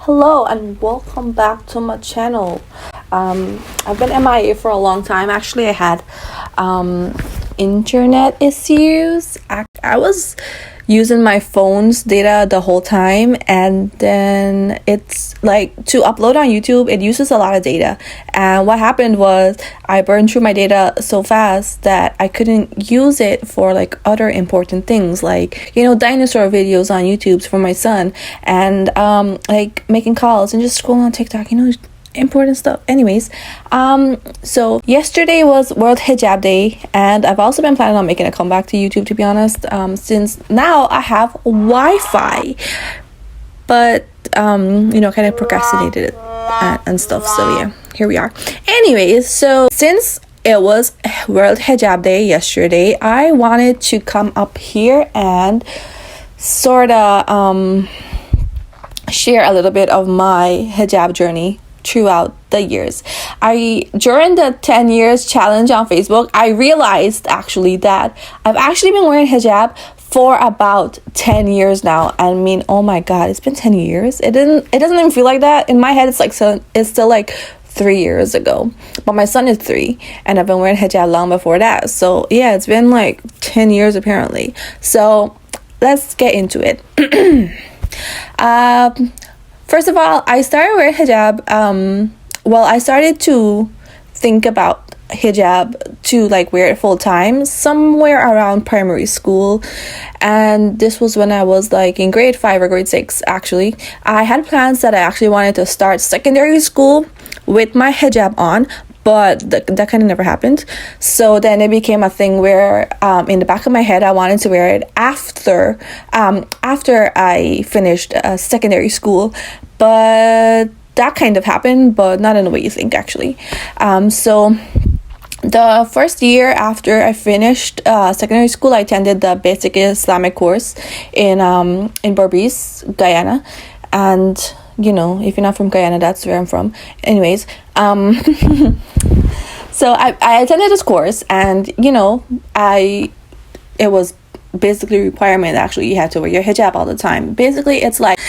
Hello and welcome back to my channel. I've been MIA for a long time. Actually, I had internet issues. I was using my phone's data the whole time, and then it's like to upload on YouTube, it uses a lot of data. And what happened was I burned through my data so fast that I couldn't use it for like other important things, like dinosaur videos on YouTube for my son, and like making calls and just scrolling on TikTok, important stuff. Anyways, so yesterday was World Hijab Day, and I've also been planning on making a comeback to YouTube, to be honest, since now I have Wi-Fi, but kind of procrastinated it and stuff. So yeah, here we are. Anyways, so since it was World Hijab Day yesterday, I wanted to come up here and sort of share a little bit of my hijab journey throughout the years. During the 10 years challenge on Facebook, I realized actually that I've actually been wearing hijab for about 10 years now. I mean, oh my god, it's been 10 years. It doesn't even feel like that. In my head, it's still like 3 years ago. But my son is 3 and I've been wearing hijab long before that. So yeah, it's been like 10 years apparently. So let's get into it. First of all, I started wearing hijab. I started to think about hijab to like wear it full time somewhere around primary school, and this was when I was like in grade 5 or grade 6. Actually, I had plans that I actually wanted to start secondary school with my hijab on, but that kind of never happened. So then it became a thing where in the back of my head I wanted to wear it after I finished secondary school, but that kind of happened, but not in the way you think actually. So the first year after I finished secondary school, I attended the basic Islamic course in Berbice, Guyana, and if you're not from Guyana, that's where I'm from. Anyways, so I attended this course, and it was basically a requirement. Actually, you had to wear your hijab all the time. Basically, it's like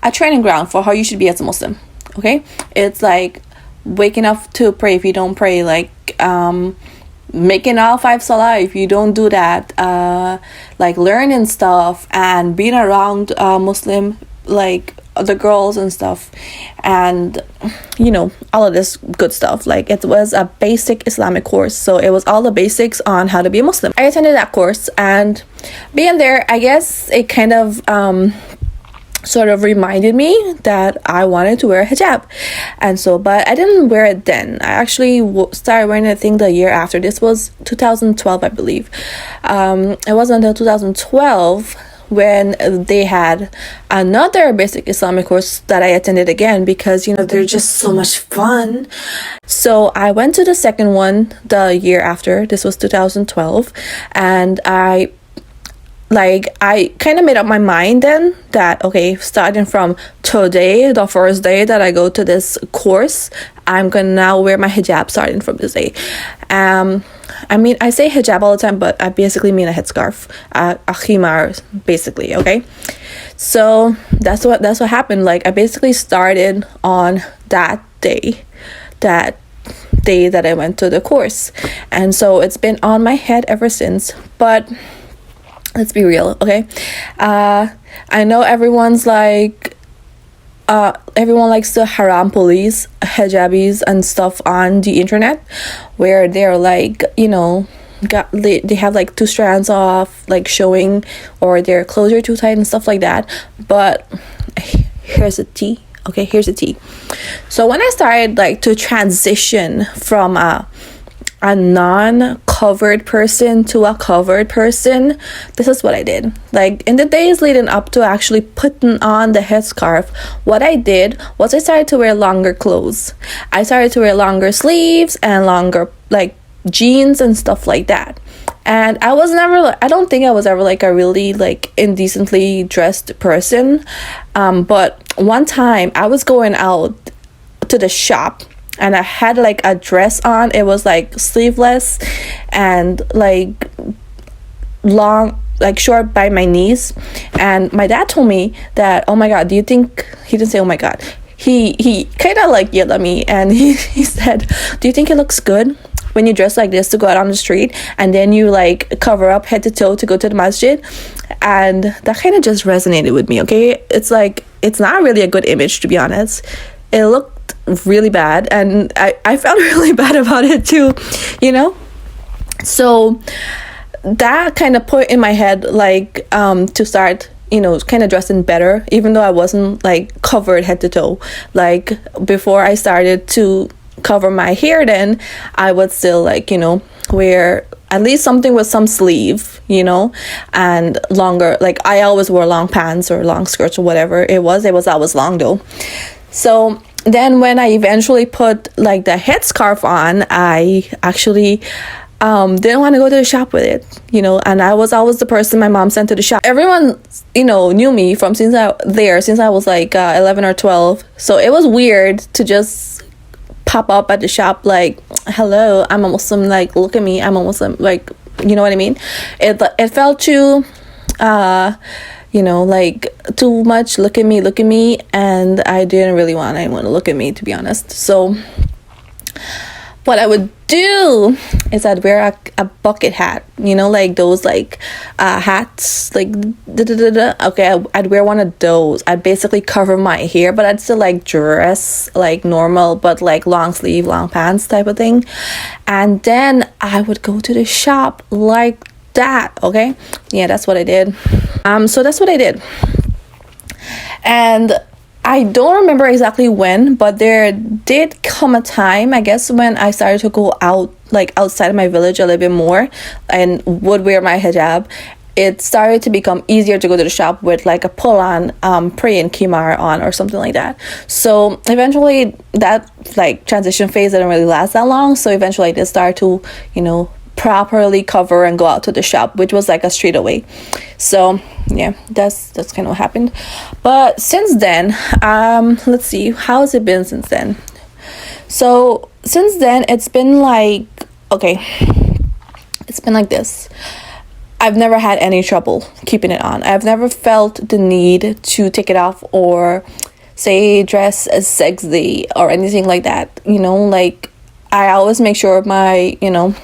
a training ground for how you should be as a Muslim. Okay, it's like waking up to pray if you don't pray, like making all 5 salah if you don't do that, like learning stuff and being around Muslim like the girls and stuff, and all of this good stuff. Like, it was a basic Islamic course, so it was all the basics on how to be a Muslim. I attended that course, and being there, I guess it kind of sort of reminded me that I wanted to wear a hijab. And so, but I didn't wear it then. I actually started wearing it, I think, the year after. This was 2012, I believe. It wasn't until 2012 when they had another basic Islamic course that I attended again, because they're just so much fun. So I went to the second one the year after. This was 2012, and I kind of made up my mind then that, okay, starting from today, the first day that I go to this course, I'm gonna now wear my hijab starting from this day. I mean, I say hijab all the time, but I basically mean a headscarf, a khimar, basically. Okay, so that's what happened. Like, I basically started on that day that I went to the course, and so it's been on my head ever since. But let's be real, okay? I know everyone's like, everyone likes to haram police hijabis and stuff on the internet, where they're like, they have like 2 strands off, like showing, or their clothes are too tight and stuff like that. But here's the tea. Okay, here's the tea. So when I started like to transition from a non-covered person to a covered person, this is what I did. Like, in the days leading up to actually putting on the headscarf, what I did was I started to wear longer clothes. I started to wear longer sleeves and longer like jeans and stuff like that. And I don't think I was ever like a really like indecently dressed person. But one time I was going out to the shop, and I had like a dress on. It was like sleeveless and like long like short by my knees. And my dad told me that, oh my god, do you think, he didn't say oh my god, he kind of like yelled at me, and he said, do you think it looks good when you dress like this to go out on the street, and then you like cover up head to toe to go to the masjid? And that kind of just resonated with me. Okay, it's like, it's not really a good image, to be honest. It looked really bad, and I felt really bad about it too, you know. So that kind of put in my head like to start, you know, kind of dressing better, even though I wasn't like covered head to toe. Like before I started to cover my hair, then I would still like, you know, wear at least something with some sleeve, you know, and longer. Like I always wore long pants or long skirts or whatever it was always long though. So then when I eventually put like the headscarf on, I actually didn't want to go to the shop with it, you know. And I was always the person my mom sent to the shop. Everyone, you know, knew me from since I was like 11 or 12. So it was weird to just pop up at the shop like, hello, I'm a Muslim, like look at me, I'm a Muslim, like, you know what I mean. It felt too you know, like too much look at me, and I didn't really want anyone to look at me, to be honest. So what I would do is I'd wear a bucket hat, you know, like those like hats, like okay, I'd wear one of those. I'd basically cover my hair, but I'd still like dress like normal, but like long sleeve, long pants type of thing. And then I would go to the shop like that. Okay, yeah, that's what I did. So that's what I did. And I don't remember exactly when, but there did come a time, I guess, when I started to go out, like outside of my village a little bit more, and would wear my hijab. It started to become easier to go to the shop with like a pull-on praying khimar on or something like that. So eventually that like transition phase didn't really last that long. So eventually I did start to, you know, properly cover and go out to the shop, which was like a street away. So yeah, that's kind of what happened. But since then, let's see, how has it been since then? So since then, it's been like, okay, it's been like this. I've never had any trouble keeping it on. I've never felt the need to take it off or say dress as sexy or anything like that, you know. Like I always make sure my, you know,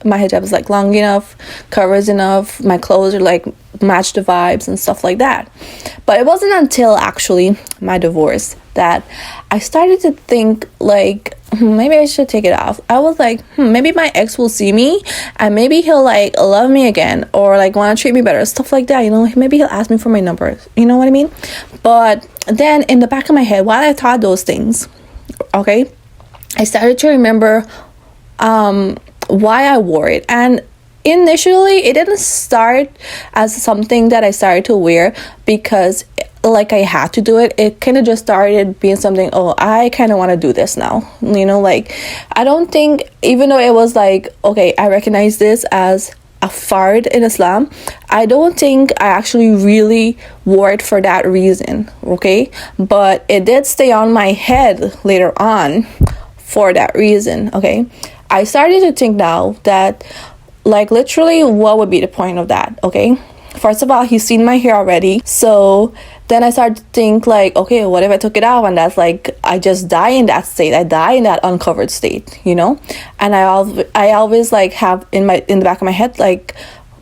my hijab is like long enough, covers enough, my clothes are like match the vibes and stuff like that. But it wasn't until actually my divorce that I started to think like, maybe I should take it off. I was like, maybe my ex will see me and maybe he'll like love me again, or like want to treat me better, stuff like that, you know. Maybe he'll ask me for my number, you know what I mean. But then in the back of my head, while I thought those things, okay, I started to remember why I wore it. And initially it didn't start as something that I started to wear because like I had to do it. It kind of just started being something, oh, I kind of want to do this now, you know. Like I don't think, even though it was like, okay, I recognize this as a fard in Islam, I don't think I actually really wore it for that reason, okay. But it did stay on my head later on for that reason, okay. I started to think now that, like, literally, what would be the point of that, okay? First of all, he's seen my hair already. So then I started to think, like, okay, what if I took it off? And that's like, I just die in that state. I die in that uncovered state, you know? And I always, like, have in the back of my head, like,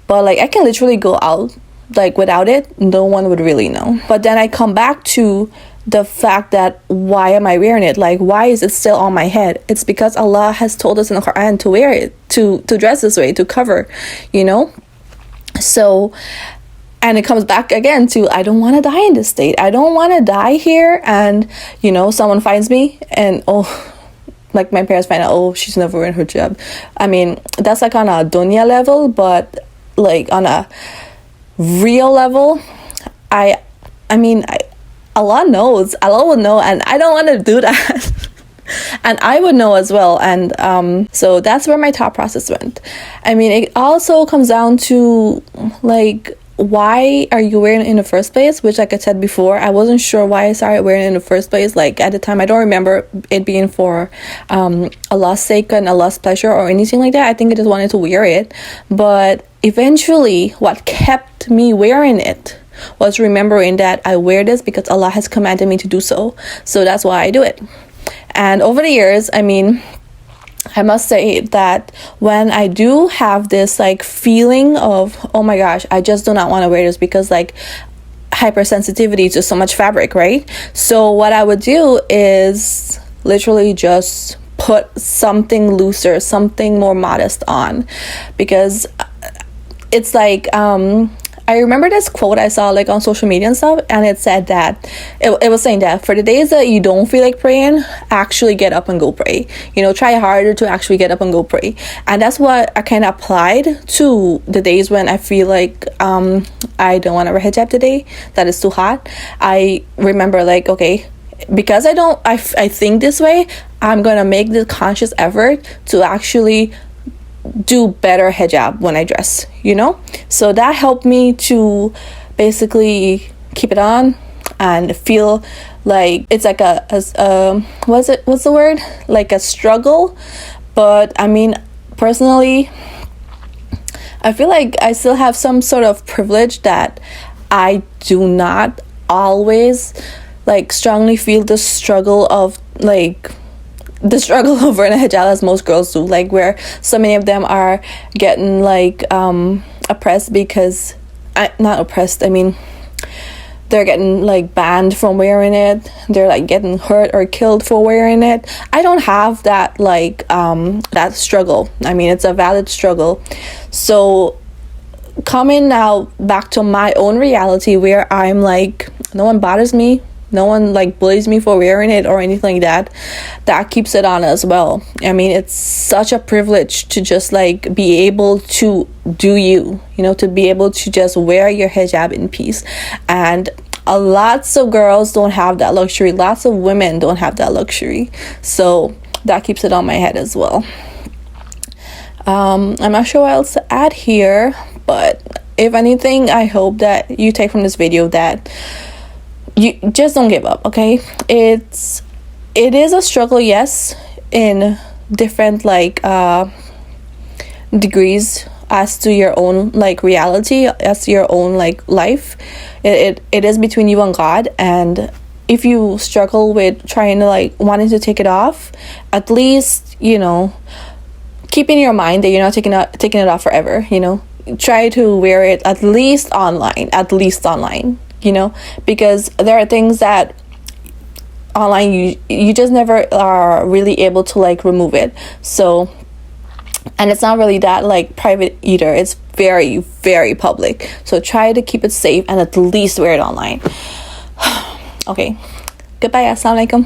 but, like, I can literally go out, like, without it. No one would really know. But then I come back to the fact that why am I wearing it? Like, why is it still on my head? It's because Allah has told us in the Quran to wear it, to dress this way, to cover, you know. So, and it comes back again to, I don't want to die in this state. I don't want to die here and, you know, someone finds me and, oh, like my parents find out, oh, she's never wearing her hijab. I mean, that's like on a dunya level, but like on a real level, I mean, Allah knows, Allah will know, and I don't want to do that. And I would know as well. And so that's where my thought process went. I mean, it also comes down to, like, why are you wearing it in the first place? Which, like I said before, I wasn't sure why I started wearing it in the first place. Like at the time, I don't remember it being for Allah's sake and Allah's pleasure or anything like that. I think I just wanted to wear it. But eventually, what kept me wearing it was remembering that I wear this because Allah has commanded me to do so. So that's why I do it. And over the years, I mean, I must say that when I do have this like feeling of, oh my gosh, I just do not want to wear this because like hypersensitivity to so much fabric, right? So what I would do is literally just put something looser, something more modest on, because it's like I remember this quote I saw like on social media and stuff, and it said that it was saying that for the days that you don't feel like praying, actually get up and go pray. You know, try harder to actually get up and go pray. And that's what I kind of applied to the days when I feel like I don't want to wear hijab today, that is too hot. I remember like, okay, because I think this way, I'm gonna make the conscious effort to actually do better hijab when I dress, you know. So that helped me to basically keep it on and feel like it's like what's the word, like a struggle. But I mean, personally, I feel like I still have some sort of privilege that I do not always like strongly feel the struggle of like the struggle of wearing a hijab as most girls do, like where so many of them are getting like oppressed because not oppressed, I mean they're getting like banned from wearing it, they're like getting hurt or killed for wearing it. I don't have that like that struggle. I mean, it's a valid struggle. So coming now back to my own reality where I'm like, no one bothers me, no one like bullies me for wearing it or anything like that, that keeps it on as well. I mean, it's such a privilege to just like be able to do you know, to be able to just wear your hijab in peace. And lots of girls don't have that luxury, lots of women don't have that luxury, so that keeps it on my head as well. I'm not sure what else to add here, but if anything, I hope that you take from this video that you just don't give up, okay? It is a struggle, yes, in different like degrees as to your own like reality, as to your own like life. It is between you and God, and if you struggle with trying to like wanting to take it off, at least, you know, keep in your mind that you're not taking it off forever, you know. Try to wear it at least online, you know, because there are things that online you just never are really able to like remove it. So, and it's not really that like private either, it's very, very public. So try to keep it safe and at least wear it online. Okay, goodbye, assalamu alaikum.